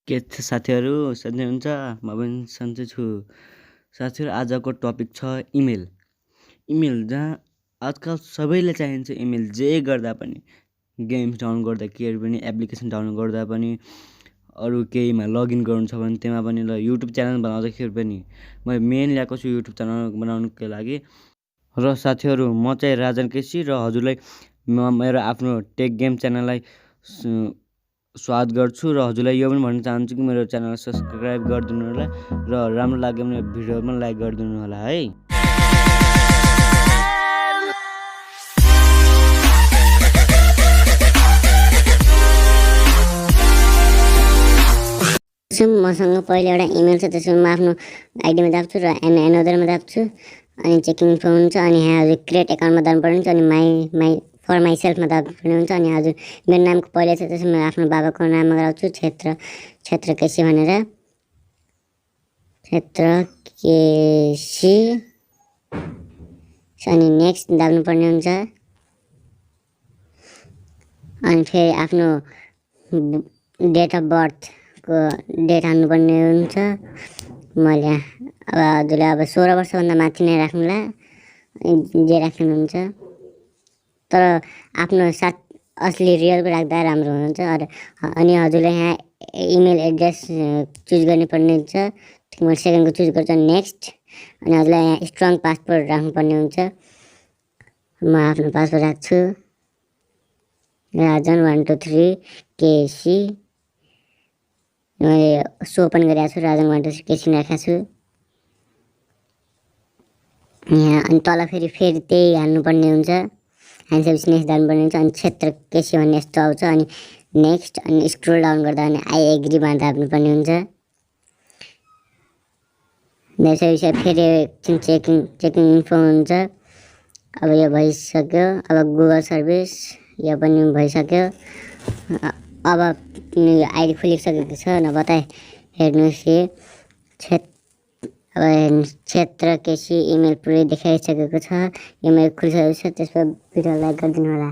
के छ साथीहरू सन्चै हुनुहुन्छ? म पनि सन्चै छु। साथीहरू आजको टपिक छ इमेल। इमेल जहाँ आजकल सबैले चाहिन्छ इमेल जे गर्दा पनि। गेम्स डाउनलोड गर्दा केही पनि एप्लिकेसन डाउनलोड गर्दा पनि अरू केहीमा लगइन गर्नु छ भने त्यसमा पनि ल युट्युब च्यानल बनाउँदाखेरि पनि मैले मेन ल्याएको छु युट्युब च्यानल बनाउनुको लागि। र साथीहरू म चाहिँ राजन केसी र हजुरलाई मेरो आफ्नो टेक गेम च्यानललाई स्वागत गर्छु र हजुरलाई यो पनि भन्न चाहन्छु कि मेरो च्यानल सब्सक्राइब गरिदिनु होला र राम्रो लाग्यो भने भिडियो पनि लाइक गरिदिनु होला है। मसँग पहिला एउटा इमेल छ, त्यसमा म आफ्नो आइडीमा दाब्छु र एनदरमा दाब्छु अनि चेकिङ इन्फो हुन्छ अनि यहाँ हजुर क्रिएट एकाउन्टमा दाब्नुपर्ने हुन्छ अनि फर माइसेल्फमा दाब्नुपर्ने हुन्छ अनि हजुर मेरो नामको पहिला छ त्यसमा आफ्नो बाबाको नाममा गराउँछु क्षेत्र केसी भनेर क्षेत्र केसी अनि नेक्स्ट दाब्नुपर्ने हुन्छ अनि फेरि आफ्नो डेट अफ बर्थको डेट हाल्नुपर्ने हुन्छ। मैले अब हजुरले अब 16 वर्षभन्दा माथि नै राख्नुला जे राख्नुहुन्छ, तर आफ्नो साथ असली रियलको राख्दा राम्रो हुन्छ। अनि हजुरले यहाँ इमेल एड्रेस चुज गर्नुपर्ने हुन्छ। म सेकेन्डको चुज गर्छु नेक्स्ट अनि हजुरलाई यहाँ स्ट्रङ पासवर्ड राख्नुपर्ने हुन्छ। म आफ्नो पासवर्ड राख्छु राजन 123 केसी। मैले सो पनि गरेको छु राजन 123 केसी राखेको छु यहाँ। अनि तल फेरि त्यही हाल्नुपर्ने हुन्छ, ह्यान्डसेप नेक्स्ट हाल्नुपर्ने हुन्छ अनि क्षेत्र केसी भन्ने यस्तो आउँछ अनि नेक्स्ट अनि स्क्रोल डाउन गर्दा अनि आई एग्री भनेर हाल्नुपर्ने हुन्छ। त्यसपछि फेरि एकछिन चेकिङ इन्फो हुन्छ। अब यो भइसक्यो। अब गुगल सर्भिस यो पनि भइसक्यो। अब आइडी खुलिसकेको छ नभए त हेर्नुहोस् कि अब क्षेत्र केसी इमेल पुरै देखाइसकेको छ। इमेल खुलिसकेको छ, त्यसमा भिडियो लाइक गरिदिनु होला।